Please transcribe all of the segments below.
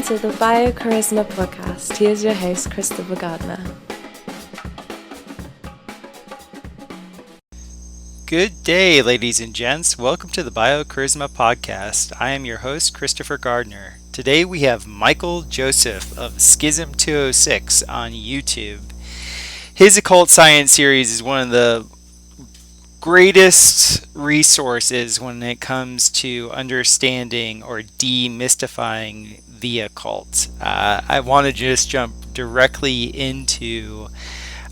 to the Biocharisma podcast. Here's your host, Christopher Gardner. Good day, ladies and gents. Welcome to the Biocharisma podcast. I am your host, Christopher Gardner. Today we have Michael Joseph of Schism 206 on YouTube. His Occult Science series is one of the greatest resources when it comes to understanding or demystifying the occult. I want to just jump directly into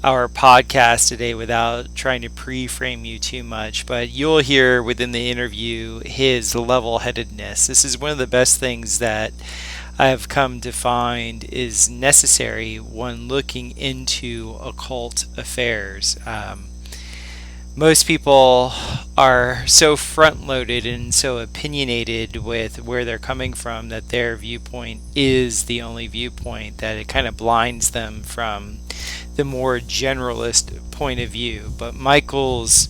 our podcast today without trying to pre-frame you too much, but you'll hear within the interview his level-headedness. This is one of the best things that I've come to find is necessary when looking into occult affairs. Most people are so front-loaded and so opinionated with where they're coming from that their viewpoint is the only viewpoint, that it kind of blinds them from the more generalist point of view. But Michael's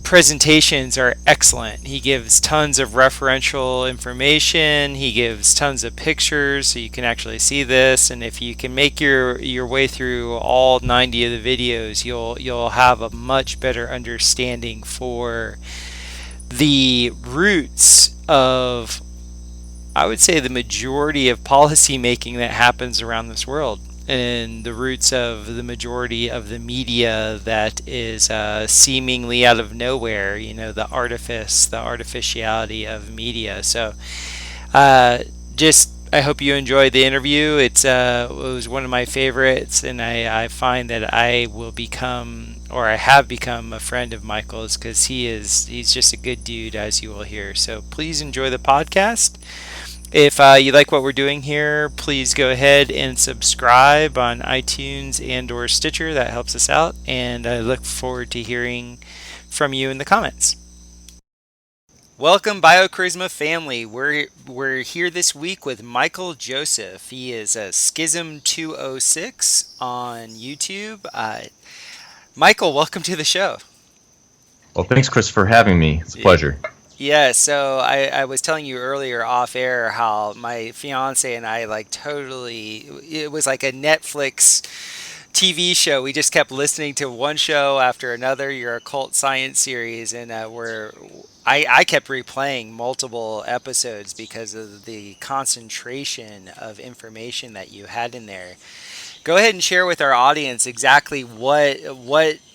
presentations are excellent. He gives tons of referential information. He gives tons of pictures so you can actually see this. And if you can make your way through all 90 of the videos, you'll have a much better understanding for the roots of, I would say, the majority of policy making that happens around this world, and the roots of the majority of the media that is seemingly out of nowhere, the artificiality of media. So I hope you enjoyed the interview. It was one of my favorites, and I find that I have become a friend of Michael's because he's just a good dude, as you will hear. So please enjoy the podcast. If you like what we're doing here, please go ahead and subscribe on iTunes and or Stitcher. That helps us out, and I look forward to hearing from you in the comments. Welcome, Biocharisma family. We're here this week with Michael Joseph. He is a Schism 206 on YouTube. Michael, welcome to the show. Well, thanks, Chris, for having me. It's a pleasure. Yeah, so I was telling you earlier off air how my fiance and I it was like a Netflix TV show. We just kept listening to one show after another, your Occult Science series, and I kept replaying multiple episodes because of the concentration of information that you had in there. Go ahead and share with our audience exactly what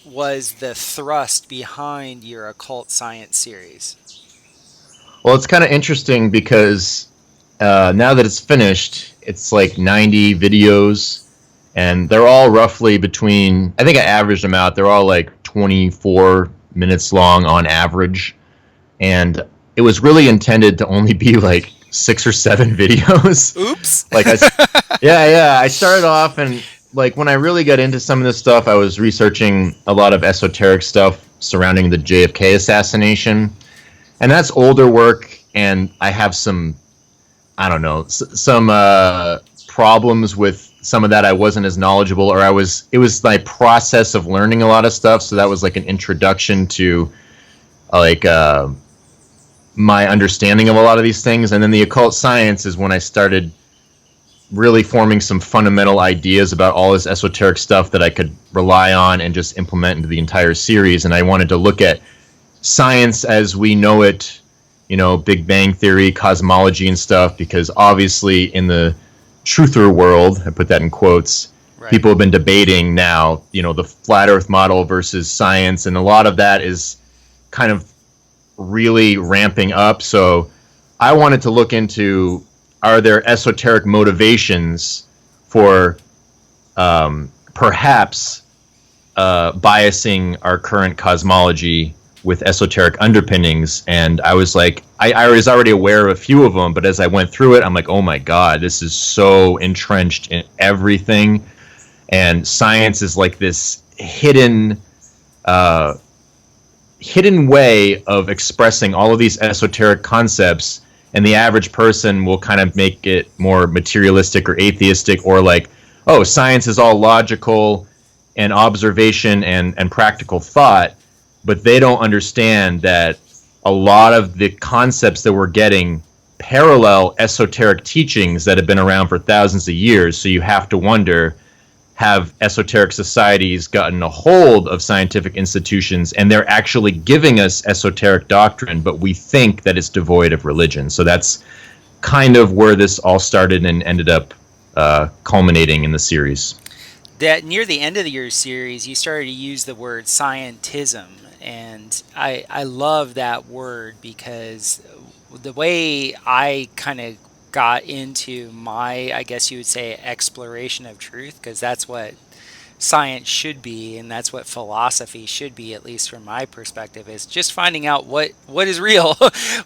was the thrust behind your Occult Science series. Well, it's kind of interesting because now that it's finished, it's like 90 videos, and they're all roughly between, I think I averaged them out, they're all like 24 minutes long on average, and it was really intended to only be like 6 or 7 videos. Oops. I started off, and like when I really got into some of this stuff, I was researching a lot of esoteric stuff surrounding the JFK assassination. And that's older work, and I have some problems with some of that. I wasn't as knowledgeable, or it was my process of learning a lot of stuff, so that was like an introduction to my understanding of a lot of these things. And then the Occult Science is when I started really forming some fundamental ideas about all this esoteric stuff that I could rely on and just implement into the entire series. And I wanted to look at science as we know it, Big Bang Theory, cosmology and stuff, because obviously in the truther world, I put that in quotes, right, people have been debating now, the flat earth model versus science, and a lot of that is kind of really ramping up. So I wanted to look into, are there esoteric motivations for perhaps biasing our current cosmology with esoteric underpinnings? And I was like, I was already aware of a few of them, but as I went through it, I'm like, oh my God, this is so entrenched in everything. And science is like this hidden way of expressing all of these esoteric concepts, and the average person will kind of make it more materialistic or atheistic, or like, oh, science is all logical and observation and practical thought. But they don't understand that a lot of the concepts that we're getting parallel esoteric teachings that have been around for thousands of years. So you have to wonder, have esoteric societies gotten a hold of scientific institutions and they're actually giving us esoteric doctrine, but we think that it's devoid of religion? So that's kind of where this all started and ended up culminating in the series. That near the end of your series, you started to use the word scientism, and I love that word because the way I kind of got into my, I guess you would say, exploration of truth, because that's what science should be, and that's what philosophy should be, at least from my perspective, is just finding out what is real,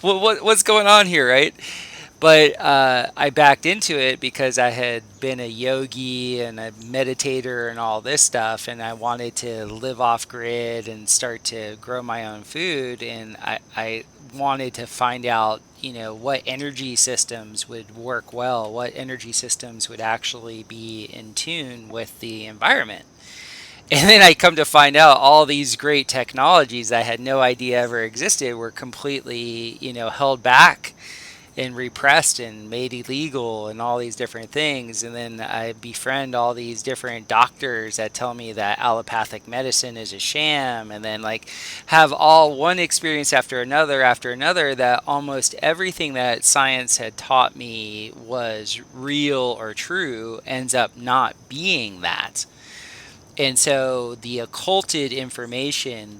what's going on here, right? But I backed into it because I had been a yogi and a meditator and all this stuff, and I wanted to live off grid and start to grow my own food, and I wanted to find out, what energy systems would work well, what energy systems would actually be in tune with the environment. And then I come to find out all these great technologies I had no idea ever existed were completely, held back and repressed and made illegal and all these different things. And then I befriend all these different doctors that tell me that allopathic medicine is a sham, and then have all one experience after another that almost everything that science had taught me was real or true ends up not being that. And so the occulted information,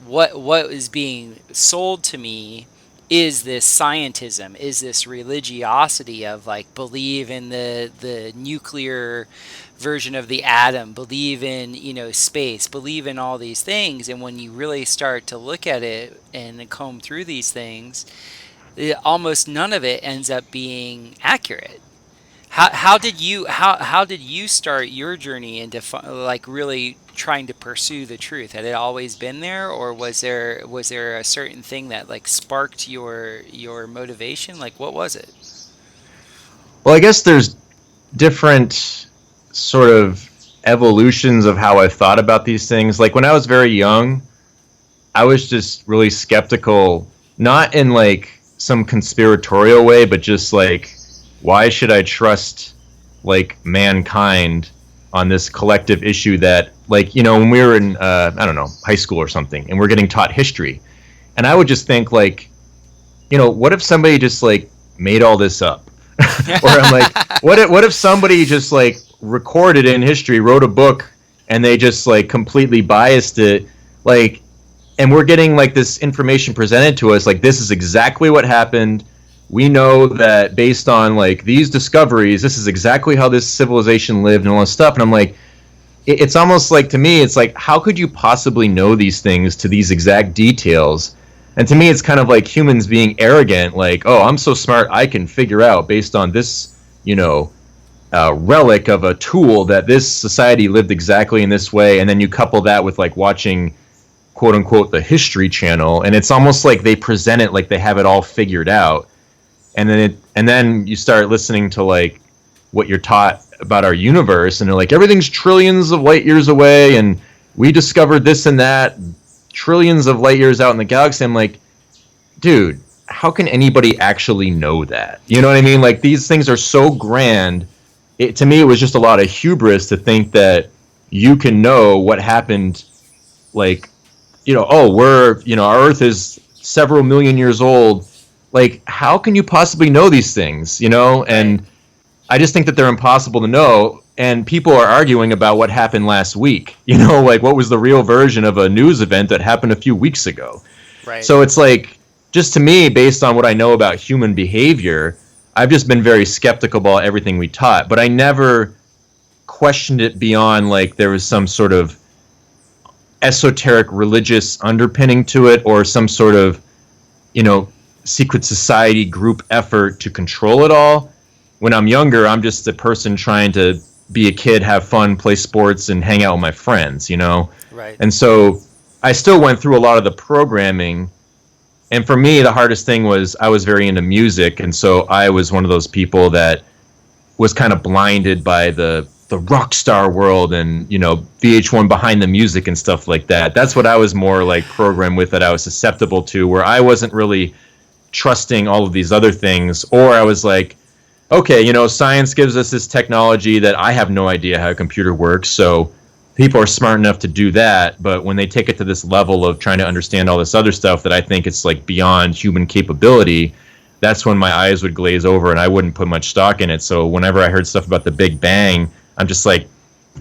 what is being sold to me is this scientism, is this religiosity of believe in the nuclear version of the atom, believe in space, believe in all these things. And when you really start to look at it and comb through these things, almost none of it ends up being accurate. How did you start your journey into really trying to pursue the truth? Had it always been there, or was there a certain thing that sparked your motivation? What was it? Well, I guess there's different sort of evolutions of how I thought about these things. When I was very young, I was just really skeptical, not in some conspiratorial way, but just why should I trust mankind on this collective issue that when we were in I don't know, high school or something, and we're getting taught history, and I would just think what if somebody just made all this up? Or I'm what if somebody just recorded in history, wrote a book, and they just completely biased it, and we're getting this information presented to us this is exactly what happened. We know that based on these discoveries, this is exactly how this civilization lived and all this stuff. And I'm it's almost to me, it's how could you possibly know these things to these exact details? And to me, it's kind of humans being arrogant, oh, I'm so smart, I can figure out based on this, relic of a tool that this society lived exactly in this way. And then you couple that with watching, quote unquote, the History Channel, and it's almost they present it they have it all figured out. And then you start listening to what you're taught about our universe, and they're everything's trillions of light years away, and we discovered this and that trillions of light years out in the galaxy. I'm dude, how can anybody actually know that? You know what I mean? These things are so grand. To me, it was just a lot of hubris to think that you can know what happened. Our Earth is several million years old. How can you possibly know these things, And I just think that they're impossible to know, and people are arguing about what happened last week, what was the real version of a news event that happened a few weeks ago. Right. So it's just to me, based on what I know about human behavior, I've just been very skeptical about everything we taught, but I never questioned it beyond there was some sort of esoteric religious underpinning to it, or some sort of, secret society group effort to control it all. When I'm younger, I'm just a person trying to be a kid, have fun, play sports, and hang out with my friends, Right. And so I still went through a lot of the programming. And for me, the hardest thing was I was very into music, and so I was one of those people that was kind of blinded by the rock star world and, VH1 behind the music and stuff like that. That's what I was more programmed with, that I was susceptible to, where I wasn't really trusting all of these other things, or I was like, okay, science gives us this technology that I have no idea how a computer works, so people are smart enough to do that, but when they take it to this level of trying to understand all this other stuff that I think it's like beyond human capability, that's when my eyes would glaze over and I wouldn't put much stock in it. So whenever I heard stuff about the Big Bang, I'm just like,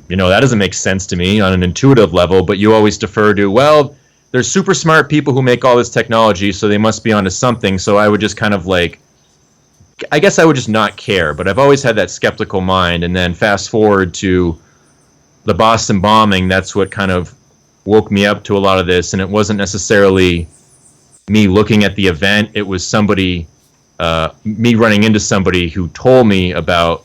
that doesn't make sense to me on an intuitive level, but you always defer to, well, there's super smart people who make all this technology, so they must be onto something. So I would just kind of like, I guess I would just not care, but I've always had that skeptical mind. And then fast forward to the Boston bombing, that's what kind of woke me up to a lot of this. And it wasn't necessarily me looking at the event. It was somebody, me running into somebody who told me about,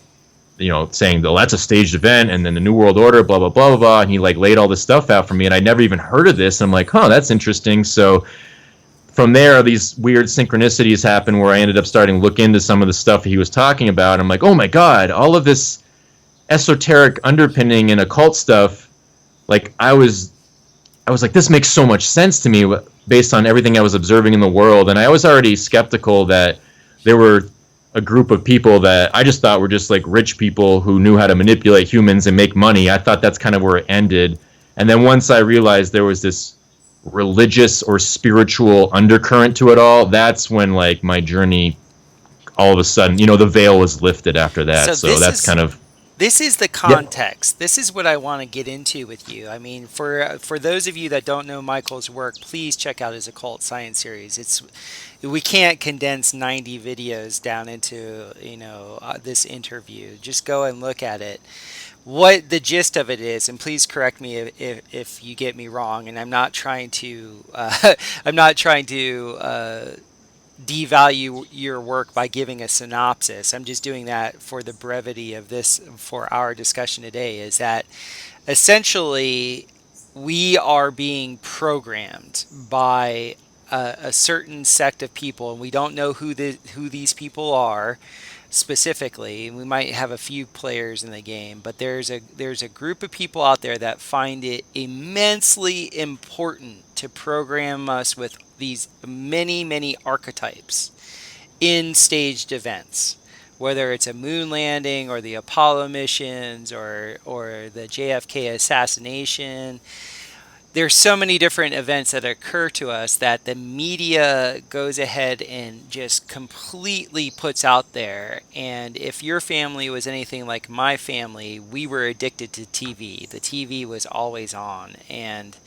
saying, well, that's a staged event, and then the New World Order, blah, blah, blah, blah, blah. And he like laid all this stuff out for me, and I'd never even heard of this. And I'm like, that's interesting. So from there, these weird synchronicities happened where I ended up starting to look into some of the stuff he was talking about. I'm like, oh my God, all of this esoteric underpinning and occult stuff, like I was like, this makes so much sense to me based on everything I was observing in the world. And I was already skeptical that there were a group of people that I just thought were just like rich people who knew how to manipulate humans and make money. I thought that's kind of where it ended. And then once I realized there was this religious or spiritual undercurrent to it all, that's when like my journey, all of a sudden, the veil was lifted after that. So that's kind of... This is the context. Yep. This is what I want to get into with you. I mean, for those of you that don't know Michael's work, please check out his Occult Science series. We can't condense 90 videos down into this interview. Just go and look at it. What the gist of it is, and please correct me if you get me wrong. And I'm not trying to devalue your work by giving a synopsis. I'm just doing that for the brevity of this, for our discussion today, is that essentially we are being programmed by a certain sect of people, and we don't know who these people are specifically. We might have a few players in the game, but there's a group of people out there that find it immensely important to program us with these many archetypes in staged events, whether it's a moon landing or the Apollo missions or the JFK assassination. There's so many different events that occur to us that the media goes ahead and just completely puts out there. And if your family was anything like my family, we were addicted to TV. The TV was always on. And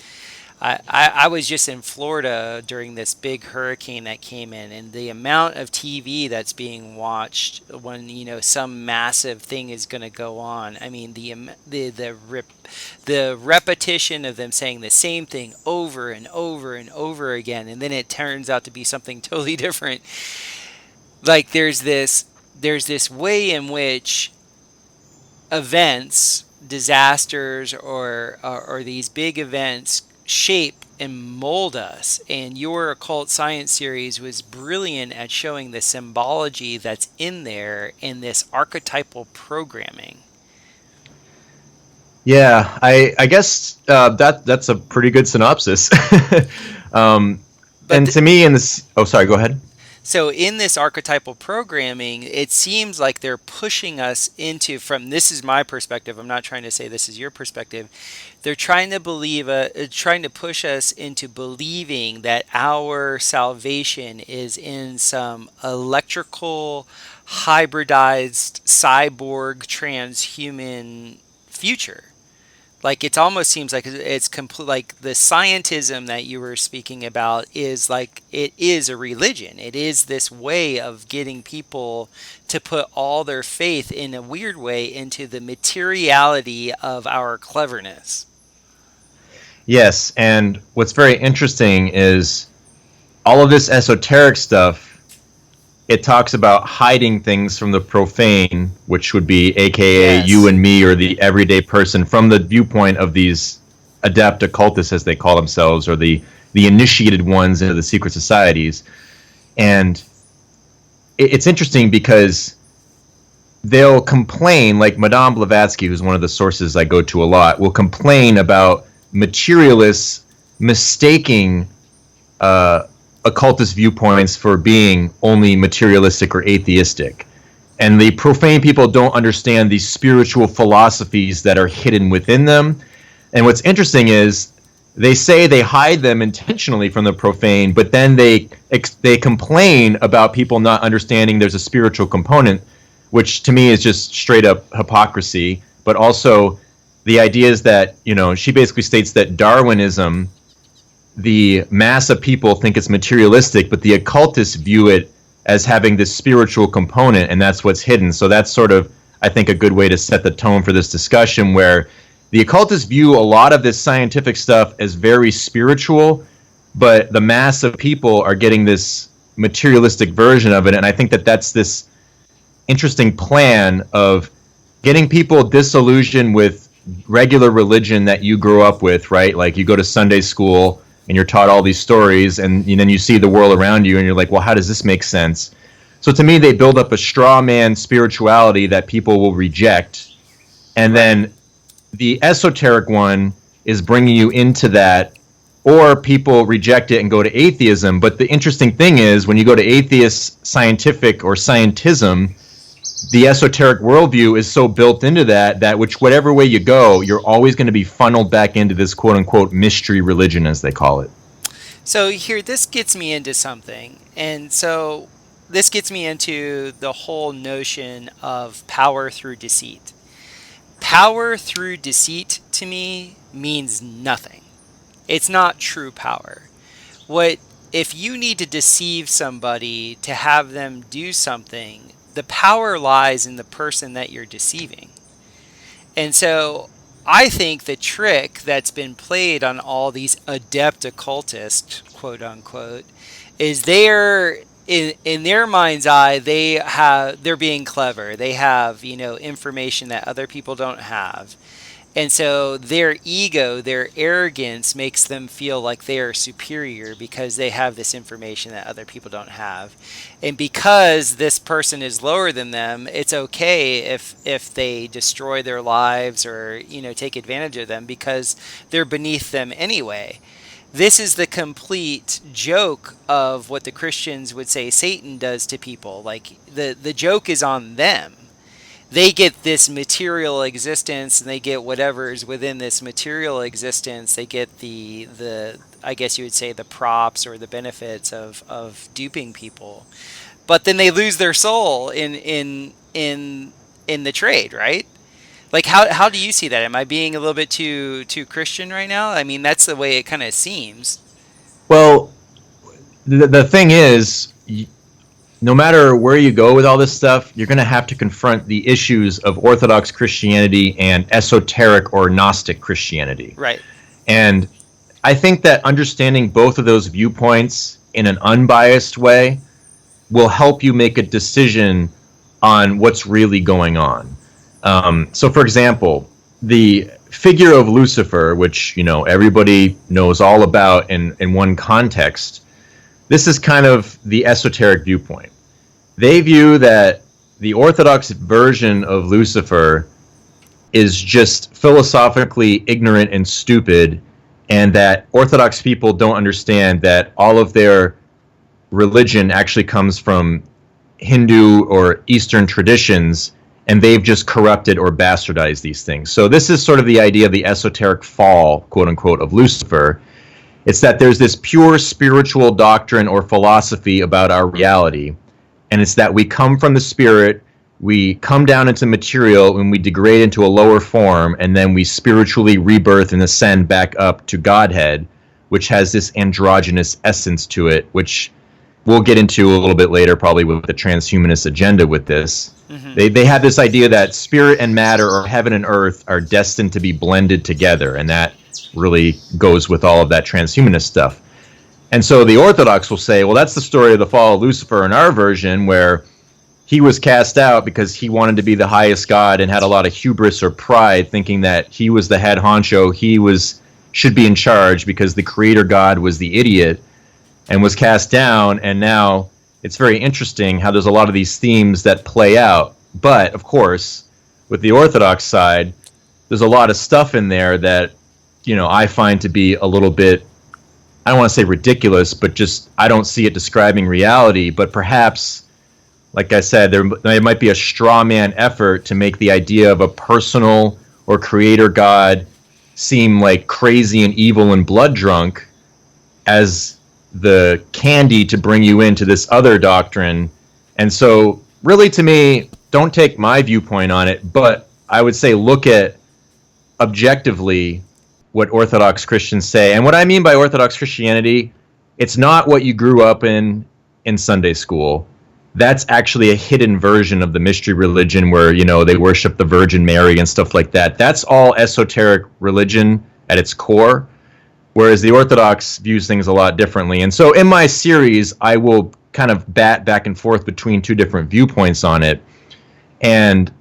I was just in Florida during this big hurricane that came in, and the amount of TV that's being watched when some massive thing is going to go on. I mean, the repetition of them saying the same thing over and over and over again, and then it turns out to be something totally different. Like there's this way in which events, disasters, or these big events shape and mold us, and your Occult Science series was brilliant at showing the symbology that's in there in this archetypal programming. Yeah, I guess that's a pretty good synopsis. And to me, sorry, go ahead. So in this archetypal programming, it seems like they're pushing us into, from this is my perspective, I'm not trying to say this is your perspective, they're trying to push us into believing that our salvation is in some electrical, hybridized, cyborg, transhuman future. Like it almost seems like it's complete. Like the scientism that you were speaking about is like it is a religion. It is this way of getting people to put all their faith in a weird way into the materiality of our cleverness. Yes, and what's very interesting is all of this esoteric stuff. It talks about hiding things from the profane, which would be AKA you and me, or the everyday person, from the viewpoint of these adept occultists, as they call themselves, or the initiated ones into the secret societies. And it's interesting because they'll complain, like Madame Blavatsky, who's one of the sources I go to a lot, will complain about materialists mistaking occultist viewpoints for being only materialistic or atheistic. And the profane people don't understand these spiritual philosophies that are hidden within them. And what's interesting is they say they hide them intentionally from the profane, but then they complain about people not understanding there's a spiritual component, which to me is just straight up hypocrisy. But also the idea is that, she basically states that Darwinism, the mass of people think it's materialistic, but the occultists view it as having this spiritual component, and that's what's hidden. So that's sort of, I think, a good way to set the tone for this discussion, where the occultists view a lot of this scientific stuff as very spiritual, but the mass of people are getting this materialistic version of it. And I think that that's this interesting plan of getting people disillusioned with regular religion that you grew up with, right? Like you go to Sunday school and you're taught all these stories, and then you see the world around you and you're like, well, how does this make sense? So to me, they build up a straw man spirituality that people will reject. And then the esoteric one is bringing you into that, or people reject it and go to atheism. But the interesting thing is, when you go to atheist scientific or scientism, the esoteric worldview is so built into that whatever way you go, you're always going to be funneled back into this quote-unquote mystery religion, as they call it. So here, this gets me into something. And so this gets me into the whole notion of power through deceit. Power through deceit, to me, means nothing. It's not true power. If you need to deceive somebody to have them do something, the power lies in the person that you're deceiving. And so I think the trick that's been played on all these adept occultists, quote unquote, is in their mind's eye, they're being clever. They have, information that other people don't have. And so their ego, their arrogance makes them feel like they are superior because they have this information that other people don't have. And because this person is lower than them, it's okay if they destroy their lives or, take advantage of them because they're beneath them anyway. This is the complete joke of what the Christians would say Satan does to people. Like the joke is on them. They get this material existence, and they get whatever is within this material existence. They get the I guess you would say the props or the benefits of duping people, but then they lose their soul in the trade, right? Like how do you see that? Am I being a little bit too Christian right now? I mean, that's the way it kind of seems. Well, the thing is, no matter where you go with all this stuff, you're going to have to confront the issues of Orthodox Christianity and esoteric or Gnostic Christianity. Right. And I think that understanding both of those viewpoints in an unbiased way will help you make a decision on what's really going on. So, for example, the figure of Lucifer, which everybody knows all about in one context, this is kind of the esoteric viewpoint. They view that the Orthodox version of Lucifer is just philosophically ignorant and stupid, and that Orthodox people don't understand that all of their religion actually comes from Hindu or Eastern traditions, and they've just corrupted or bastardized these things. So this is sort of the idea of the esoteric fall, quote unquote, of Lucifer. It's that there's this pure spiritual doctrine or philosophy about our reality, and it's that we come from the spirit, we come down into material, and we degrade into a lower form, and then we spiritually rebirth and ascend back up to Godhead, which has this androgynous essence to it, which we'll get into a little bit later, probably with the transhumanist agenda with this. Mm-hmm. They have this idea that spirit and matter, or heaven and earth, are destined to be blended together, and that really goes with all of that transhumanist stuff. And so the Orthodox will say, well, that's the story of the fall of Lucifer in our version, where he was cast out because he wanted to be the highest god and had a lot of hubris or pride, thinking that he was the head honcho, should be in charge because the creator god was the idiot, and was cast down. And now it's very interesting how there's a lot of these themes that play out. But, of course, with the Orthodox side, there's a lot of stuff in there that I find to be a little bit, I don't want to say ridiculous, but just I don't see it describing reality. But perhaps, like I said, there might be a straw man effort to make the idea of a personal or creator God seem like crazy and evil and blood drunk as the candy to bring you into this other doctrine. And so really, to me, don't take my viewpoint on it, but I would say look at objectively what Orthodox Christians say. And what I mean by Orthodox Christianity, it's not what you grew up in Sunday school. That's actually a hidden version of the mystery religion where, you know, they worship the Virgin Mary and stuff like that. That's all esoteric religion at its core, whereas the Orthodox views things a lot differently. And so in my series, I will kind of bat back and forth between two different viewpoints on it. And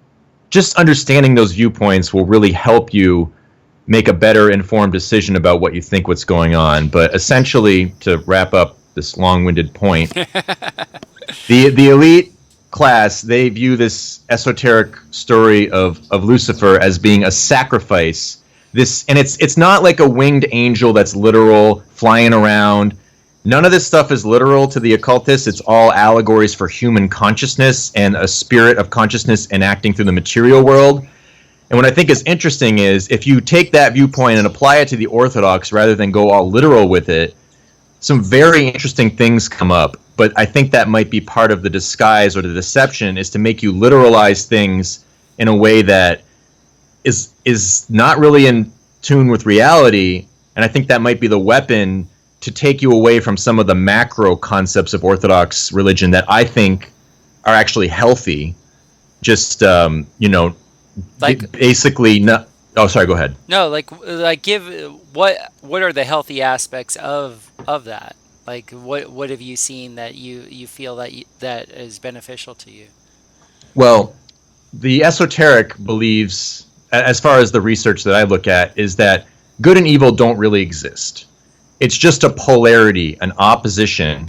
just understanding those viewpoints will really help you make a better informed decision about what you think what's going on. But essentially, to wrap up this long-winded point, the elite class, they view this esoteric story of Lucifer as being a sacrifice. And it's not like a winged angel that's literal, flying around. None of this stuff is literal to the occultists. It's all allegories for human consciousness and a spirit of consciousness enacting through the material world. And what I think is interesting is if you take that viewpoint and apply it to the Orthodox rather than go all literal with it, some very interesting things come up. But I think that might be part of the disguise or the deception, is to make you literalize things in a way that is not really in tune with reality. And I think that might be the weapon to take you away from some of the macro concepts of Orthodox religion that I think are actually healthy. Just, like basically not. Oh, sorry. Go ahead. No, like give what are the healthy aspects of that? Like what have you seen that you feel that is beneficial to you? Well, the esoteric believes, as far as the research that I look at, is that good and evil don't really exist. It's just a polarity, an opposition,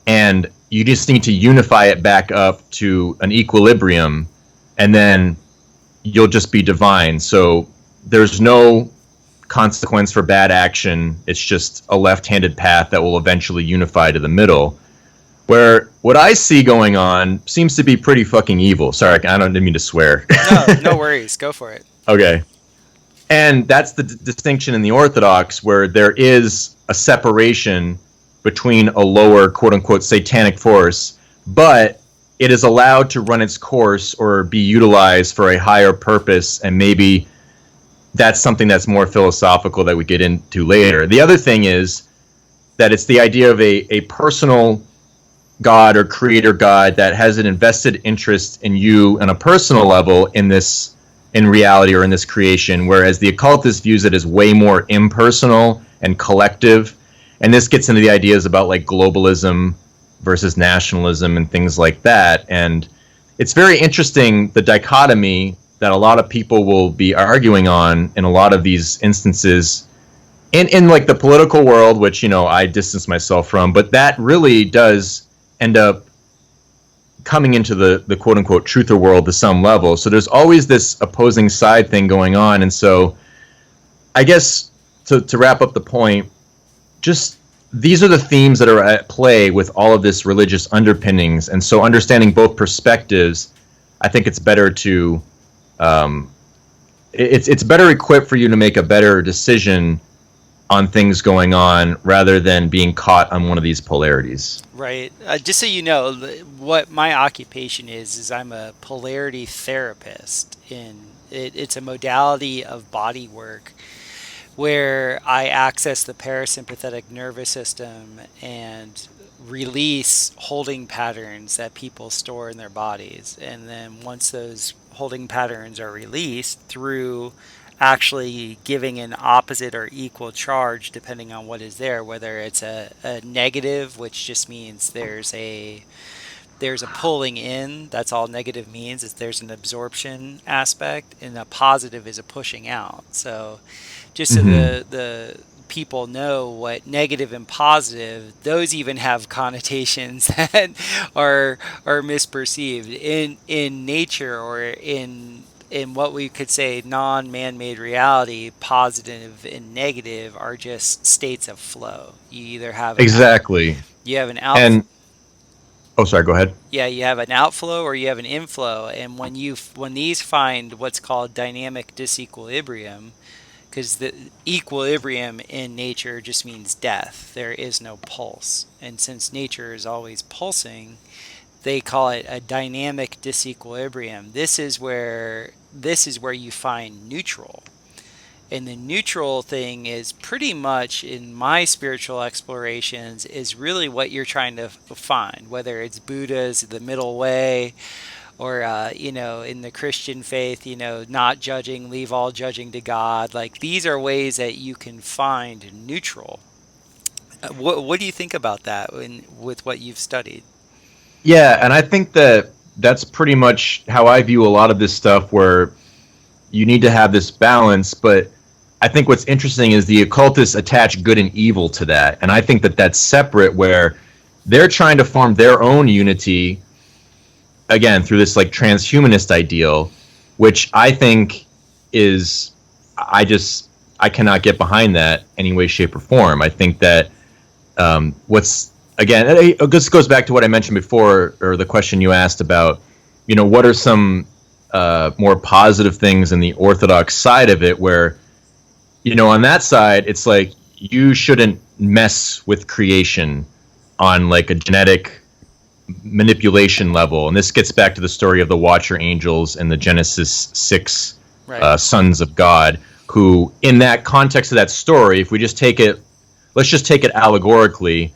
and you just need to unify it back up to an equilibrium, and then you'll just be divine. So there's no consequence for bad action. It's just a left-handed path that will eventually unify to the middle. Where what I see going on seems to be pretty fucking evil. Sorry, I didn't mean to swear. No worries. Go for it. Okay. And that's the distinction in the Orthodox, where there is a separation between a lower, quote-unquote, satanic force, but it is allowed to run its course or be utilized for a higher purpose, and maybe that's something that's more philosophical that we get into later. The other thing is that it's the idea of a personal God or creator God that has an invested interest in you on a personal level in reality or in this creation, whereas the occultist views it as way more impersonal and collective. And this gets into the ideas about like globalism versus nationalism and things like that. And it's very interesting, the dichotomy that a lot of people will be arguing on in a lot of these instances in like the political world, which, you know, I distance myself from, but that really does end up coming into the quote-unquote truther world to some level. So there's always this opposing side thing going on. And so I guess to wrap up the point, just these are the themes that are at play with all of this religious underpinnings. And so understanding both perspectives, I think it's better to it's better equipped for you to make a better decision on things going on rather than being caught on one of these polarities. Right. Just so you know, what my occupation is I'm a polarity therapist. It's a modality of body work where I access the parasympathetic nervous system and release holding patterns that people store in their bodies. And then once those holding patterns are released through actually giving an opposite or equal charge depending on what is there, whether it's a negative, which just means there's a pulling in. That's all negative means, is there's an absorption aspect, and a positive is a pushing out. So just so the people know what negative and positive, those even have connotations that are misperceived in nature or in in what we could say non-man-made reality, positive and negative are just states of flow. You either have Exactly. you have an out And oh, sorry, go ahead. yeah, you have an outflow or you have an inflow, and when these find what's called dynamic disequilibrium, because the equilibrium in nature just means death. There is no pulse, and since nature is always pulsing, they call it a dynamic disequilibrium. This is where you find neutral. And the neutral thing is pretty much, in my spiritual explorations, is really what you're trying to find, whether it's Buddha's the middle way, or in the Christian faith, not judging, leave all judging to God. Like, these are ways that you can find neutral. What do you think about that with what you've studied? Yeah, and I think that that's pretty much how I view a lot of this stuff, where you need to have this balance. But I think what's interesting is the occultists attach good and evil to that, and I think that that's separate, where they're trying to form their own unity, again, through this like transhumanist ideal, which I think is, I cannot get behind that any way, shape, or form. I think that this goes back to what I mentioned before, or the question you asked about, what are some more positive things in the orthodox side of it, where, on that side, it's like you shouldn't mess with creation on like a genetic manipulation level. And this gets back to the story of the Watcher Angels and the Genesis 6 sons of God, who, in that context of that story, if we just take it, let's just take it allegorically,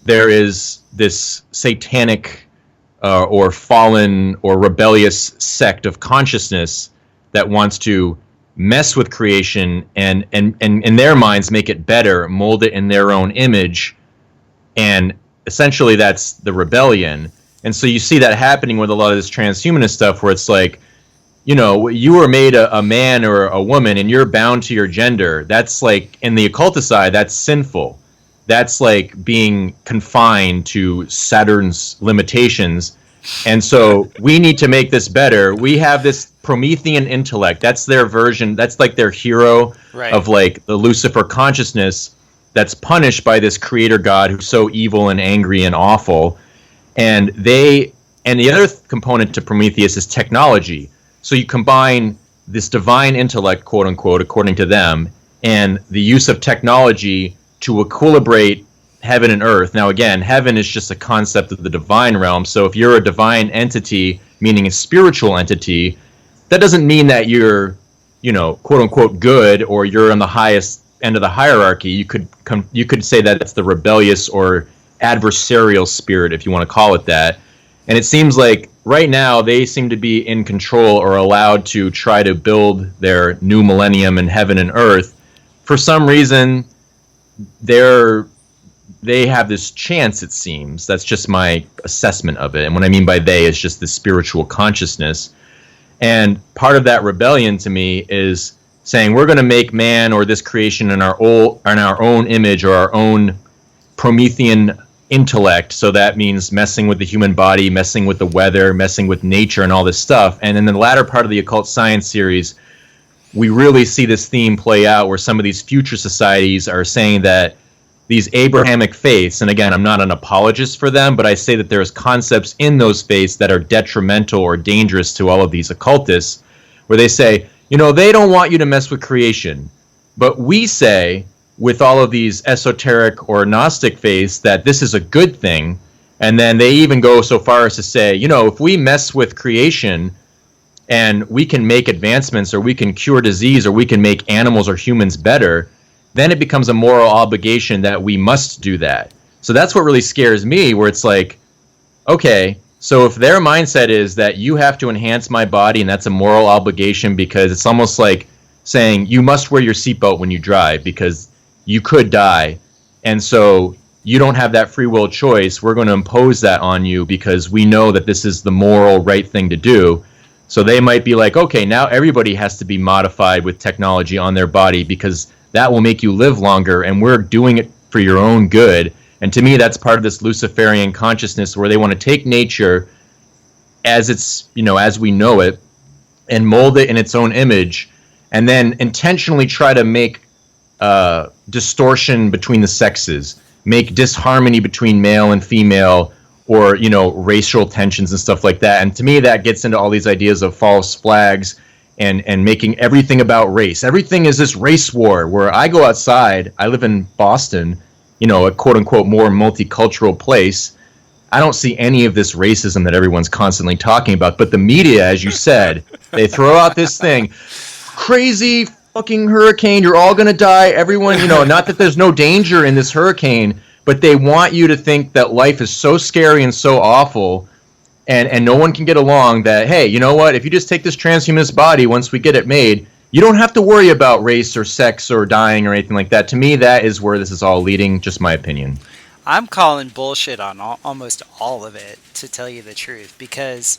there is this satanic or fallen or rebellious sect of consciousness that wants to mess with creation and in their minds make it better, mold it in their own image, and essentially that's the rebellion. And so you see that happening with a lot of this transhumanist stuff, where it's like, you were made a man or a woman and you're bound to your gender. That's like, in the occultist side, that's sinful. That's like being confined to Saturn's limitations. And so we need to make this better. We have this Promethean intellect. That's their version. That's like their hero of like the Lucifer consciousness that's punished by this creator God who's so evil and angry and awful. And the other component to Prometheus is technology. So you combine this divine intellect, quote unquote, according to them, and the use of technology to equilibrate heaven and earth. Now, again, heaven is just a concept of the divine realm. So if you're a divine entity, meaning a spiritual entity, that doesn't mean that you're, quote unquote, good, or you're on the highest end of the hierarchy. You could say that it's the rebellious or adversarial spirit, if you want to call it that. And it seems like right now they seem to be in control or allowed to try to build their new millennium in heaven and earth. For some reason, they have this chance, it seems. That's just my assessment of it. And what I mean by they is just the spiritual consciousness. And part of that rebellion to me is saying we're going to make man or this creation in our own image or our own Promethean intellect. So that means messing with the human body, messing with the weather, messing with nature and all this stuff. And in the latter part of the Occult Science series, we really see this theme play out, where some of these future societies are saying that these Abrahamic faiths, and again, I'm not an apologist for them, but I say that there's concepts in those faiths that are detrimental or dangerous to all of these occultists, where they say, they don't want you to mess with creation. But we say, with all of these esoteric or Gnostic faiths, that this is a good thing. And then they even go so far as to say, if we mess with creation and we can make advancements, or we can cure disease, or we can make animals or humans better, then it becomes a moral obligation that we must do that. So that's what really scares me, where it's like, okay, so if their mindset is that you have to enhance my body and that's a moral obligation, because it's almost like saying you must wear your seatbelt when you drive because you could die, and so you don't have that free will choice. We're going to impose that on you because we know that this is the moral right thing to do. So they might be like, okay, now everybody has to be modified with technology on their body because that will make you live longer, and we're doing it for your own good. And to me, that's part of this Luciferian consciousness, where they want to take nature as it's, as we know it, and mold it in its own image, and then intentionally try to make distortion between the sexes, make disharmony between male and female, or racial tensions and stuff like that. And to me, that gets into all these ideas of false flags and making everything about race. Everything is this race war. Where I go outside, I live in Boston, a quote unquote more multicultural place. I don't see any of this racism that everyone's constantly talking about. But the media, as you said, they throw out this thing, crazy fucking hurricane, you're all gonna die, everyone, not that there's no danger in this hurricane, but they want you to think that life is so scary and so awful, and no one can get along, that, hey, you know what, if you just take this transhumanist body, once we get it made, you don't have to worry about race or sex or dying or anything like that. To me, that is where this is all leading, just my opinion. I'm calling bullshit on almost all of it, to tell you the truth, because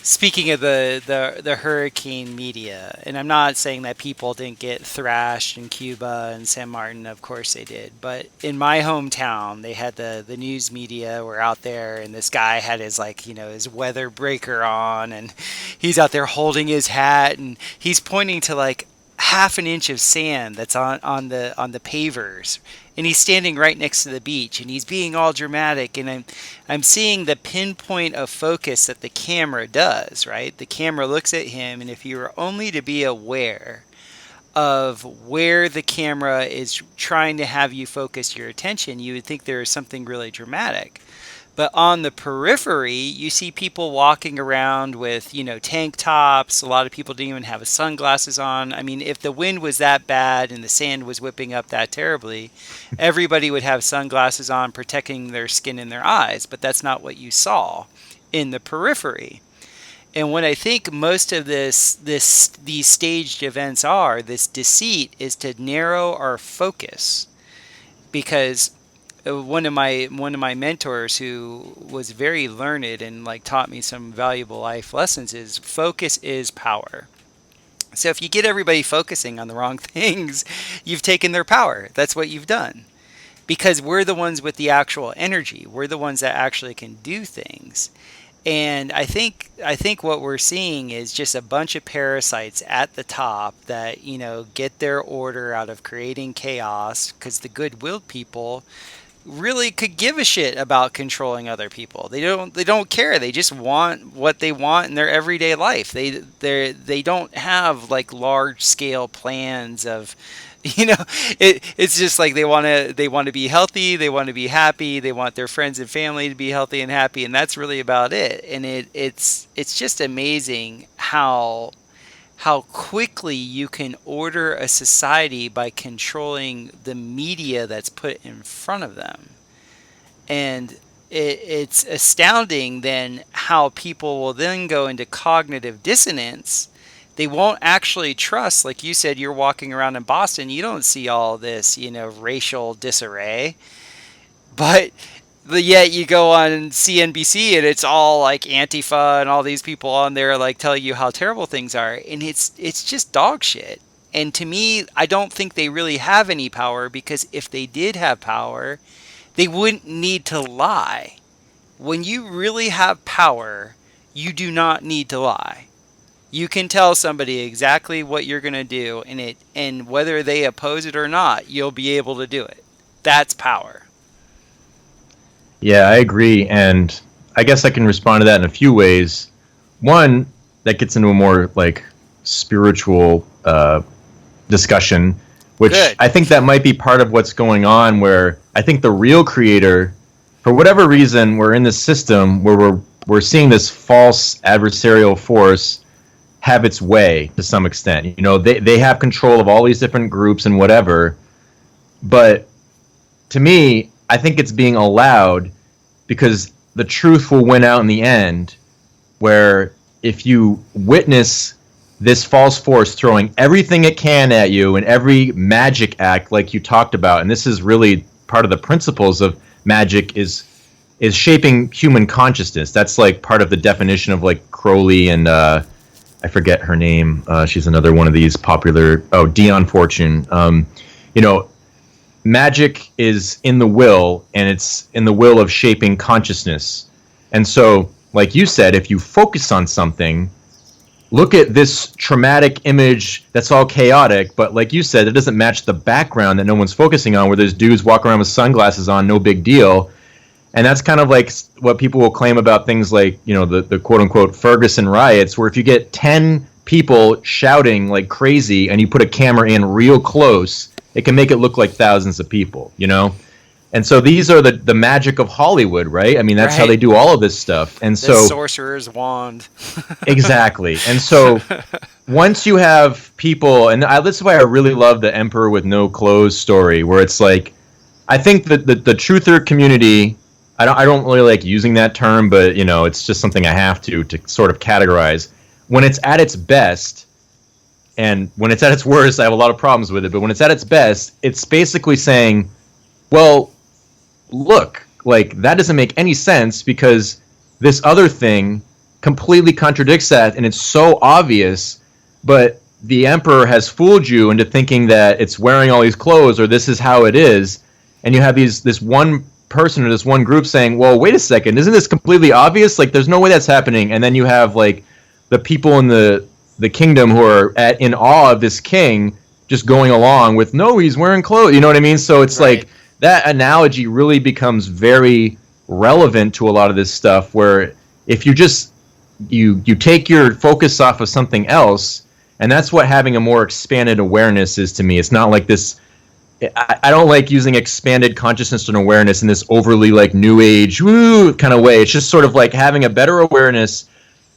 speaking of the hurricane media, and I'm not saying that people didn't get thrashed in Cuba and San Martin, of course they did, but in my hometown, they had the news media were out there, and this guy had his his weather breaker on, and he's out there holding his hat, and he's pointing to half an inch of sand that's on the pavers, and he's standing right next to the beach, and he's being all dramatic, and I'm seeing the pinpoint of focus that the camera does, right? The camera looks at him, and if you were only to be aware of where the camera is trying to have you focus your attention, you would think there is something really dramatic. But on the periphery, you see people walking around with, tank tops. A lot of people didn't even have sunglasses on. I mean, if the wind was that bad and the sand was whipping up that terribly, everybody would have sunglasses on protecting their skin and their eyes. But that's not what you saw in the periphery. And what I think most of these staged events are, this deceit, is to narrow our focus. Because one of my mentors, who was very learned and taught me some valuable life lessons, is focus is power. So if you get everybody focusing on the wrong things, you've taken their power. That's what you've done. Because we're the ones with the actual energy. We're the ones that actually can do things. And I think what we're seeing is just a bunch of parasites at the top that, get their order out of creating chaos, because the good-willed people really could give a shit about controlling other people. They don't care. They just want what they want in their everyday life. They don't have large scale plans of, it's just they want to be healthy, they want to be happy, they want their friends and family to be healthy and happy, and that's really about it. And it's just amazing how quickly you can order a society by controlling the media that's put in front of them. And it's astounding then how people will then go into cognitive dissonance. They won't actually trust, like you said, you're walking around in Boston, you don't see all this, racial disarray. But yet you go on CNBC and it's all Antifa and all these people on there telling you how terrible things are, and it's just dog shit. And to me, I don't think they really have any power, because if they did have power, they wouldn't need to lie. When you really have power, you do not need to lie. You can tell somebody exactly what you're going to do, and whether they oppose it or not, you'll be able to do it. That's power. Yeah, I agree, and I guess I can respond to that in a few ways. One, that gets into a more spiritual discussion, which Good. I think that might be part of what's going on, where I think the real creator, for whatever reason, we're in this system where we're seeing this false adversarial force have its way to some extent. They have control of all these different groups and whatever, but to me, I think it's being allowed because the truth will win out in the end, where if you witness this false force throwing everything it can at you and every magic act like you talked about, and this is really part of the principles of magic, is shaping human consciousness. That's part of the definition of Crowley and I forget her name. She's another one of these popular, Dion Fortune. Magic is in the will, and it's in the will of shaping consciousness. And so, like you said, if you focus on something, look at this traumatic image that's all chaotic, but like you said, it doesn't match the background that no one's focusing on, where there's dudes walking around with sunglasses on, no big deal. And that's kind of like what people will claim about things like, you know, the quote-unquote Ferguson riots, where if you get 10 people shouting like crazy and you put a camera in real close, it can make it look like thousands of people, you know? And so these are the magic of Hollywood, right? I mean, that's how they do all of this stuff. And the sorcerer's wand. Exactly. And so once you have people, and this is why I really love the Emperor with No Clothes story, where it's like, I think that the truther community, I don't really like using that term, but you know, it's just something I have to sort of categorize. When it's at its best, and when it's at its worst, I have a lot of problems with it. But when it's at its best, it's basically saying, well, look, like that doesn't make any sense because this other thing completely contradicts that, and it's so obvious, but the Emperor has fooled you into thinking that it's wearing all these clothes or this is how it is, and you have this one person or this one group saying, well, wait a second, isn't this completely obvious? Like, there's no way that's happening. And then you have like the people in the kingdom who are in awe of this king just going along with, no, he's wearing clothes. You know what I mean? So it's like that analogy really becomes very relevant to a lot of this stuff, where if you just you take your focus off of something else, and that's what having a more expanded awareness is to me. It's not like this. I don't like using expanded consciousness and awareness in this overly like new age woo kind of way. It's just sort of like having a better awareness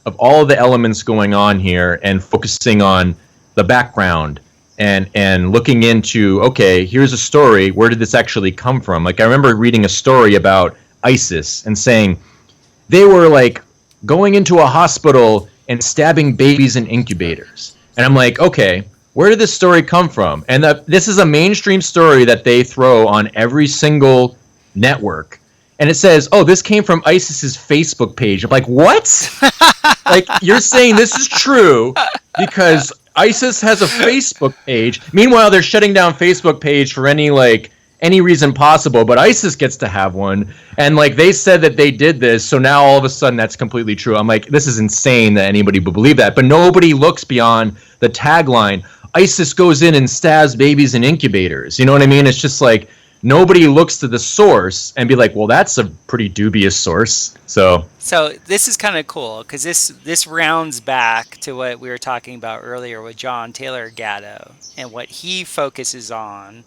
of all of the elements going on here and focusing on the background and looking into, okay, here's a story. Where did this actually come from? Like, I remember reading a story about ISIS and saying they were like going into a hospital and stabbing babies in incubators. And I'm like, okay, where did this story come from? And this is a mainstream story that they throw on every single network. And it says, oh, this came from ISIS's Facebook page. I'm like, what? Like, you're saying this is true because ISIS has a Facebook page. Meanwhile, they're shutting down Facebook page for any reason possible, but ISIS gets to have one. And like, they said that they did this, so now all of a sudden that's completely true. I'm like, this is insane that anybody would believe that. But nobody looks beyond the tagline. ISIS goes in and stabs babies in incubators. You know what I mean? It's just like nobody looks to the source and be like, well, that's a pretty dubious source. So this is kind of cool because this rounds back to what we were talking about earlier with John Taylor Gatto, and what he focuses on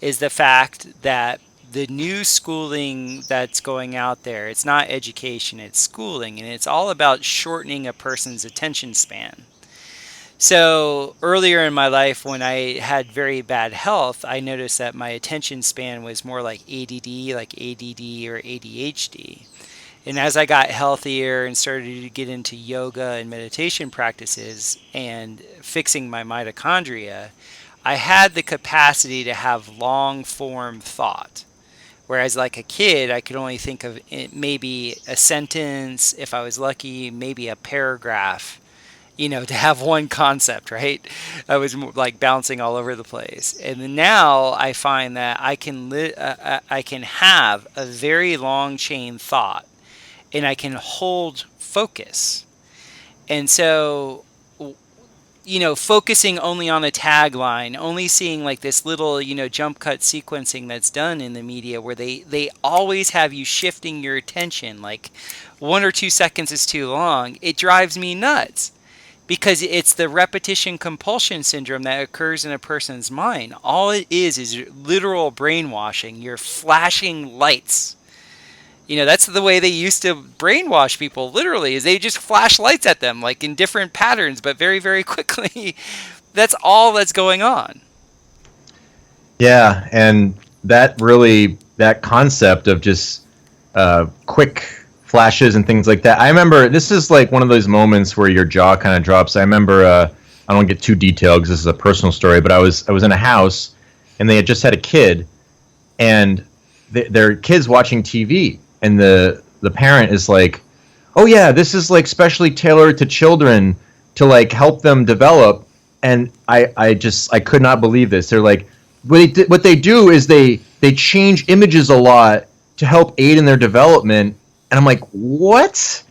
is the fact that the new schooling that's going out there, it's not education, it's schooling, and it's all about shortening a person's attention span. So earlier in my life, when I had very bad health, I noticed that my attention span was more like ADD or ADHD. And as I got healthier and started to get into yoga and meditation practices and fixing my mitochondria, I had the capacity to have long form thought. Whereas like a kid, I could only think of maybe a sentence, if I was lucky, maybe a paragraph, to have one concept, right? I was like bouncing all over the place. And then now I find that I can have a very long chain thought, and I can hold focus. And so, focusing only on a tagline, only seeing like this little, jump cut sequencing that's done in the media where they always have you shifting your attention, like 1 or 2 seconds is too long. It drives me nuts. Because it's the repetition compulsion syndrome that occurs in a person's mind. All it is literal brainwashing. You're flashing lights. That's the way they used to brainwash people, literally, is they just flash lights at them, like in different patterns, but very, very quickly. That's all that's going on. Yeah, and that concept of just quick flashes and things like that. I remember this is like one of those moments where your jaw kind of drops. I remember I don't get too detailed because this is a personal story, but I was in a house and they had just had a kid, and their kid's watching TV, and the parent is like, "Oh yeah, this is like specially tailored to children to like help them develop." And I could not believe this. They're like, what they do is they change images a lot to help aid in their development. And I'm like, what?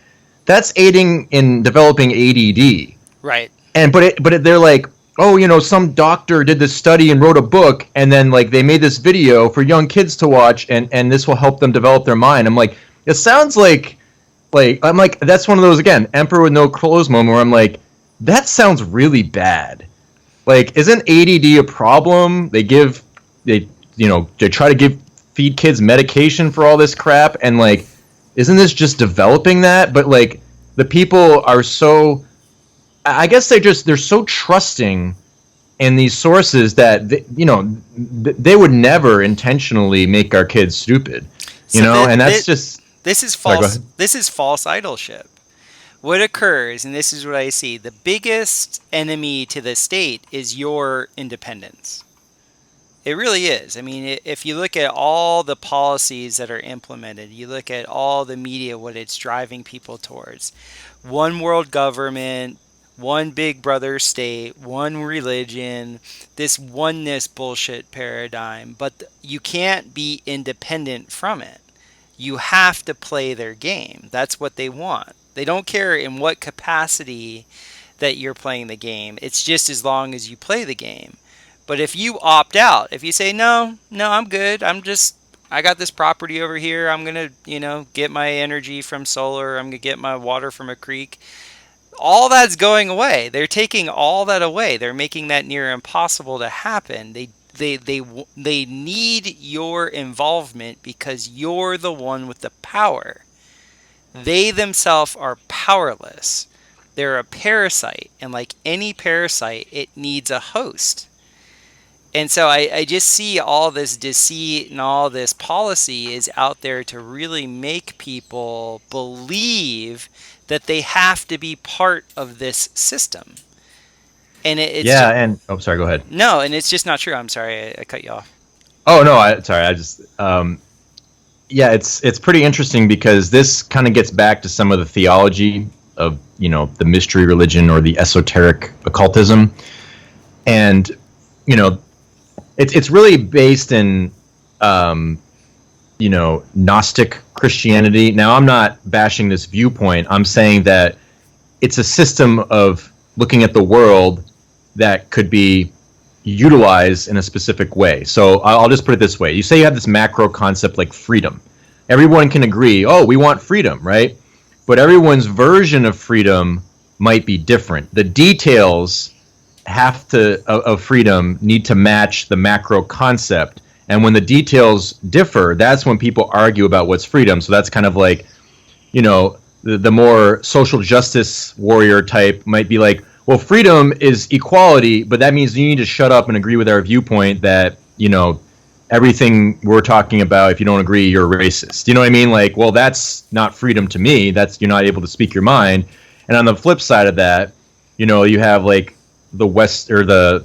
That's aiding in developing ADD. Right. And they're like, oh, some doctor did this study and wrote a book, and then like they made this video for young kids to watch, and this will help them develop their mind. I'm like, it sounds like I'm like, that's one of those, again, emperor with no clothes moment, where I'm like, that sounds really bad. Like, isn't ADD a problem? They try to feed kids medication for all this crap, and like, isn't this just developing that? But like, the people are so, I guess they're so trusting in these sources that they would never intentionally make our kids stupid, and that's just. This is false. Sorry, this is false idolship. What occurs, and this is what I see, the biggest enemy to the state is your independence. It really is. I mean, if you look at all the policies that are implemented, you look at all the media, what it's driving people towards. One world government, one big brother state, one religion, this oneness bullshit paradigm. But you can't be independent from it. You have to play their game. That's what they want. They don't care in what capacity that you're playing the game. It's just as long as you play the game. But if you opt out, if you say, no, I'm good. I got this property over here. I'm going to, get my energy from solar. I'm going to get my water from a creek. All that's going away. They're taking all that away. They're making that near impossible to happen. They need your involvement because you're the one with the power. They themselves are powerless. They're a parasite, and like any parasite, it needs a host. And so I just see all this deceit and all this policy is out there to really make people believe that they have to be part of this system. And sorry, go ahead. No, and it's just not true. I'm sorry, I cut you off. Oh no, it's pretty interesting because this kind of gets back to some of the theology of the mystery religion or the esoteric occultism, and it's really based in Gnostic Christianity. Now, I'm not bashing this viewpoint. I'm saying that it's a system of looking at the world that could be utilized in a specific way. So I'll just put it this way. You say you have this macro concept like freedom. Everyone can agree, we want freedom, right? But everyone's version of freedom might be different. The details of freedom need to match the macro concept. And when the details differ, that's when people argue about what's freedom. So that's kind of like, the more social justice warrior type might be like, well, freedom is equality, but that means you need to shut up and agree with our viewpoint that, everything we're talking about, if you don't agree, you're racist. You know what I mean? Like, well, that's not freedom to me. That's, you're not able to speak your mind. And on the flip side of that, you have like the West, or the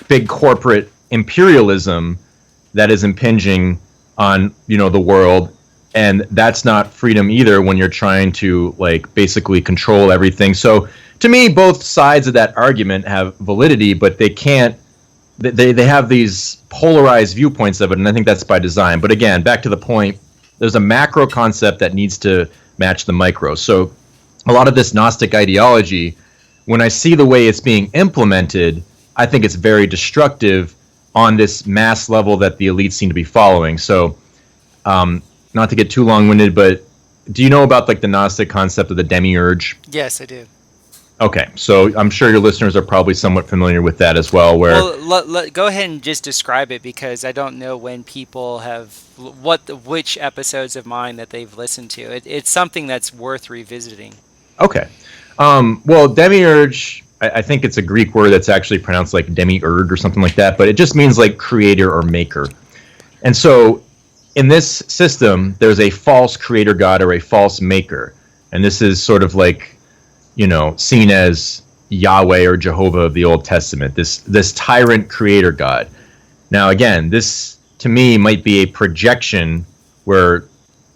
big corporate imperialism that is impinging on, the world. And that's not freedom either when you're trying to like basically control everything. So to me, both sides of that argument have validity, but they can't, they have these polarized viewpoints of it, and I think that's by design. But again, back to the point, there's a macro concept that needs to match the micro. So a lot of this Gnostic ideology, when I see the way it's being implemented, I think it's very destructive on this mass level that the elites seem to be following. So not to get too long-winded, but do you know about like the Gnostic concept of the demiurge? Yes, I do. Okay, so I'm sure your listeners are probably somewhat familiar with that as well. Go ahead and just describe it, because I don't know when people have which episodes of mine that they've listened to. It's something that's worth revisiting. Okay, well, demiurge, I think it's a Greek word that's actually pronounced like demiurge or something like that, but it just means like creator or maker. And so in this system, there's a false creator god or a false maker, and this is sort of like, seen as Yahweh or Jehovah of the Old Testament, this tyrant creator God. Now, again, this to me might be a projection where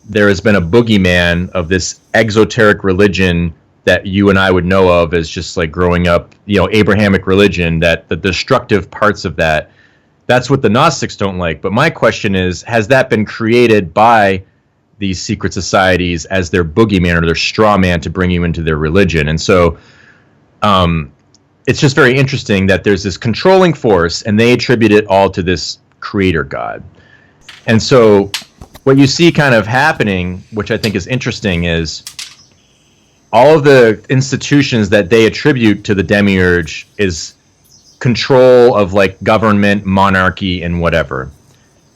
there has been a boogeyman of this exoteric religion that you and I would know of as just like growing up, Abrahamic religion, that the destructive parts of that's what the Gnostics don't like. But my question is, has that been created by these secret societies as their boogeyman or their straw man to bring you into their religion? And so it's just very interesting that there's this controlling force, and they attribute it all to this creator god. And so what you see kind of happening, which I think is interesting, is all of the institutions that they attribute to the demiurge is control of like government, monarchy, and whatever.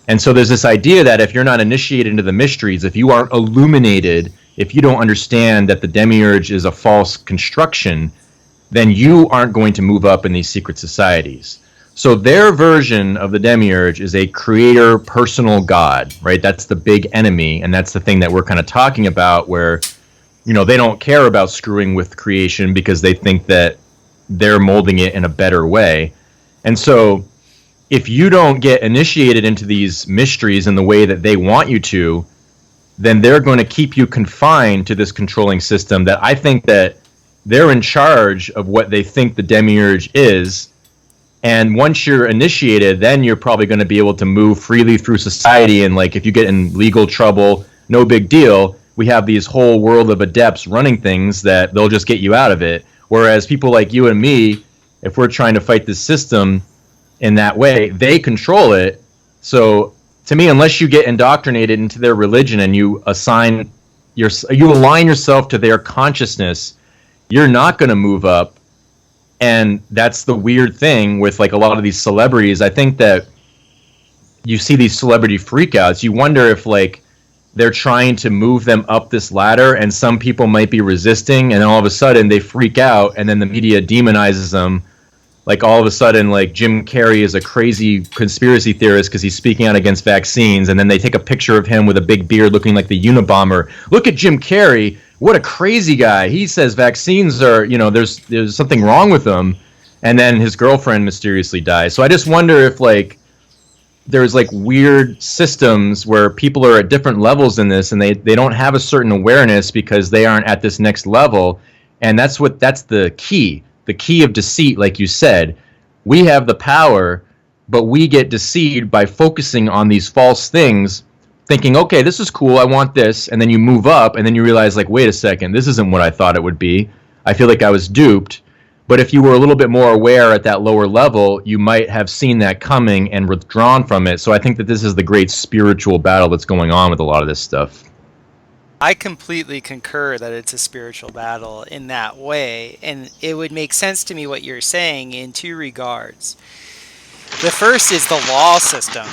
And so there's this idea that if you're not initiated into the mysteries, if you aren't illuminated, if you don't understand that the demiurge is a false construction, then you aren't going to move up in these secret societies. So their version of the demiurge is a creator, personal god, right? That's the big enemy, and that's the thing that we're kind of talking about, where, you know, they don't care about screwing with creation because they think that they're molding it in a better way. And so if you don't get initiated into these mysteries in the way that they want you to, then they're going to keep you confined to this controlling system that I think that they're in charge of what they think the demiurge is. And once you're initiated, then you're probably going to be able to move freely through society. And like, if you get in legal trouble, no big deal. We have these whole world of adepts running things that they'll just get you out of it. Whereas people like you and me, if we're trying to fight this system in that way, they control it. So to me, unless you get indoctrinated into their religion and you align yourself to their consciousness, you're not going to move up. And that's the weird thing with like a lot of these celebrities. I think that you see these celebrity freakouts. You wonder if like they're trying to move them up this ladder, and some people might be resisting, and then all of a sudden they freak out, and then the media demonizes them. Like all of a sudden, like Jim Carrey is a crazy conspiracy theorist because he's speaking out against vaccines, and then they take a picture of him with a big beard looking like the Unabomber. Look at Jim Carrey. What a crazy guy. He says vaccines are, you know, there's something wrong with them. And then his girlfriend mysteriously dies. So I just wonder if like there's like weird systems where people are at different levels in this, and they don't have a certain awareness because they aren't at this next level. And that's the key of deceit. Like you said, we have the power, but we get deceived by focusing on these false things, thinking, okay, this is cool, I want this, and then you move up, and then you realize, like, wait a second, this isn't what I thought it would be. I feel like I was duped. But if you were a little bit more aware at that lower level, you might have seen that coming and withdrawn from it. So I think that this is the great spiritual battle that's going on with a lot of this stuff. I completely concur that it's a spiritual battle in that way, and it would make sense to me what you're saying in two regards. The first is the law system.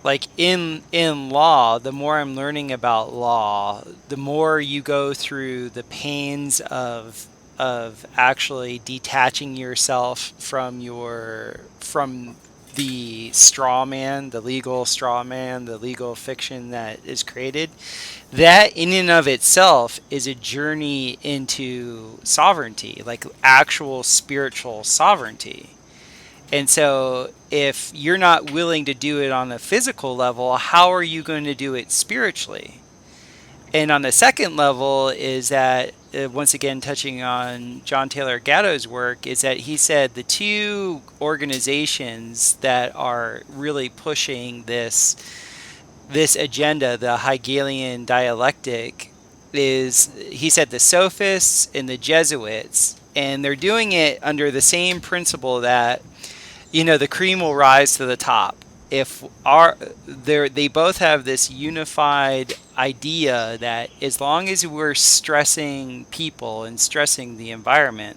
Like in law, the more I'm learning about law, the more you go through the pains of actually detaching yourself from the straw man, the legal straw man, the legal fiction that is created. That in and of itself is a journey into sovereignty, like actual spiritual sovereignty. And so if you're not willing to do it on a physical level, how are you going to do it spiritually? And on the second level is that, once again, touching on John Taylor Gatto's work, is that he said the two organizations that are really pushing this agenda, the Hegelian dialectic, is, he said, the Sophists and the Jesuits. And they're doing it under the same principle that, you know, the cream will rise to the top. If they both have this unified idea that as long as we're stressing people and stressing the environment,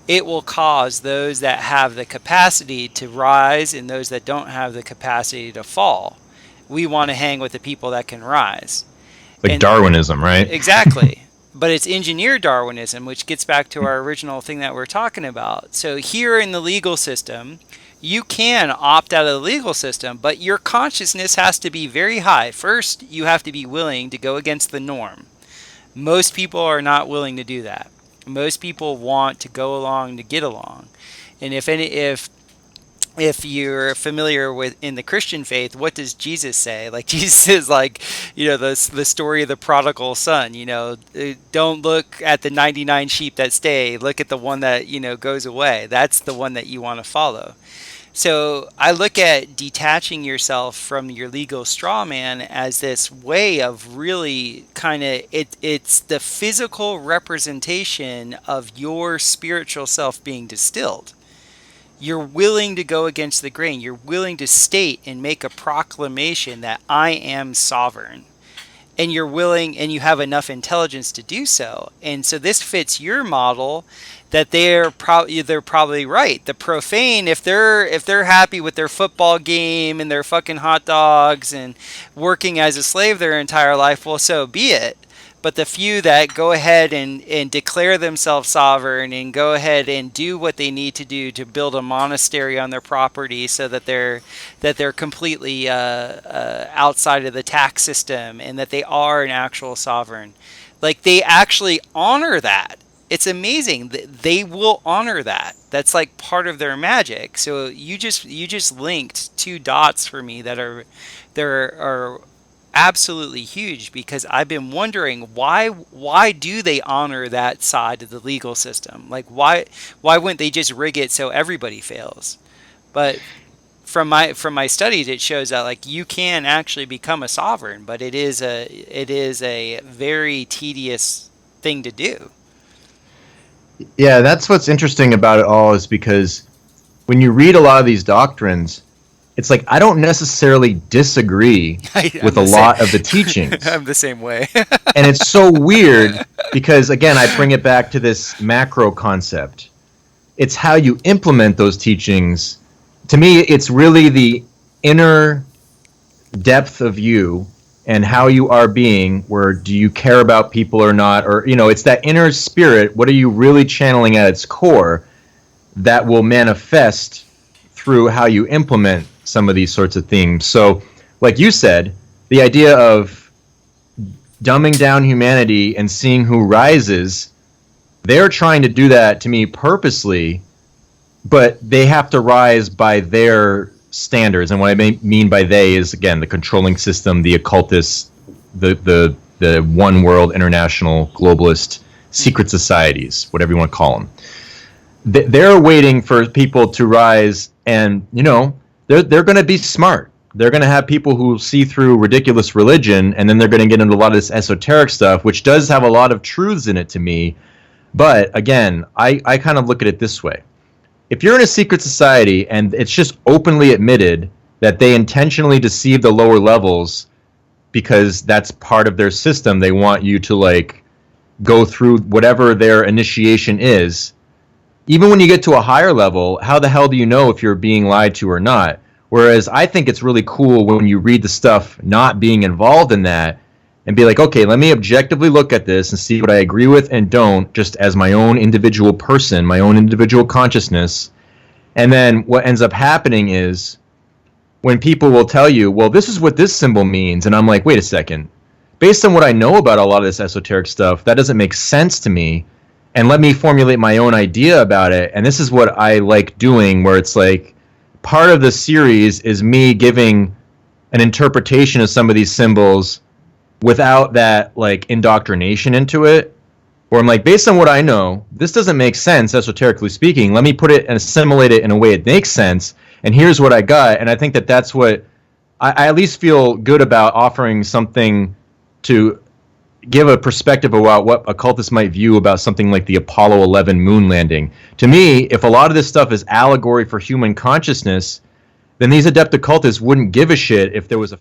it will cause those that have the capacity to rise and those that don't have the capacity to fall. We want to hang with the people that can rise. Like Darwinism, right? Exactly. But it's engineered Darwinism, which gets back to our original thing that we're talking about. So here in the legal system, you can opt out of the legal system, but your consciousness has to be very high. First, you have to be willing to go against the norm. Most people are not willing to do that. Most people want to go along to get along. And if you're familiar with in the Christian faith, what does Jesus say? Like, Jesus is like, you know, the story of the prodigal son, you know, don't look at the 99 sheep that stay, look at the one that, you know, goes away. That's the one that you want to follow. So I look at detaching yourself from your legal straw man as this way of really kind of it's the physical representation of your spiritual self being distilled. You're willing to go against the grain. You're willing to state and make a proclamation that I am sovereign. And you're willing and you have enough intelligence to do so. And so this fits your model that they're probably right. The profane, if they're happy with their football game and their fucking hot dogs and working as a slave their entire life, well, so be it. But the few that go ahead and declare themselves sovereign and go ahead and do what they need to do to build a monastery on their property so that they're completely outside of the tax system and that they are an actual sovereign. Like, they actually honor that. It's amazing that they will honor that. That's like part of their magic. So you just linked two dots for me that are absolutely huge, because I've been wondering why do they honor that side of the legal system? Like, why wouldn't they just rig it so everybody fails? But from my studies, it shows that, like, you can actually become a sovereign, but it is a very tedious thing to do. Yeah, that's what's interesting about it all, is because when you read a lot of these doctrines, it's like I don't necessarily disagree with a lot of the teachings. I'm the same way. And it's so weird because, again, I bring it back to this macro concept. It's how you implement those teachings. To me, it's really the inner depth of you and how you are being, where do you care about people or not? Or, it's that inner spirit. What are you really channeling at its core that will manifest through how you implement some of these sorts of themes. So, like you said, the idea of dumbing down humanity and seeing who rises, they're trying to do that to me purposely, but they have to rise by their standards. And what I mean by they is, again, the controlling system, the occultists, the one world international globalist secret societies, whatever you want to call them. They're waiting for people to rise, and they're going to be smart. They're going to have people who see through ridiculous religion, and then they're going to get into a lot of this esoteric stuff, which does have a lot of truths in it to me. But again, I kind of look at it this way. If you're in a secret society and it's just openly admitted that they intentionally deceive the lower levels because that's part of their system, they want you to, like, go through whatever their initiation is. Even when you get to a higher level, how the hell do you know if you're being lied to or not? Whereas I think it's really cool when you read the stuff not being involved in that and be like, okay, let me objectively look at this and see what I agree with and don't, just as my own individual person, my own individual consciousness. And then what ends up happening is when people will tell you, well, this is what this symbol means. And I'm like, wait a second. Based on what I know about a lot of this esoteric stuff, that doesn't make sense to me. And let me formulate my own idea about it. And this is what I like doing, where it's like part of the series is me giving an interpretation of some of these symbols without that, like, indoctrination into it. Where I'm like, based on what I know, this doesn't make sense esoterically speaking. Let me put it and assimilate it in a way it makes sense. And here's what I got. And I think that that's what I at least feel good about, offering something to give a perspective about what occultists might view about something like the Apollo 11 moon landing. To me, if a lot of this stuff is allegory for human consciousness, then these adept occultists wouldn't give a shit if there was a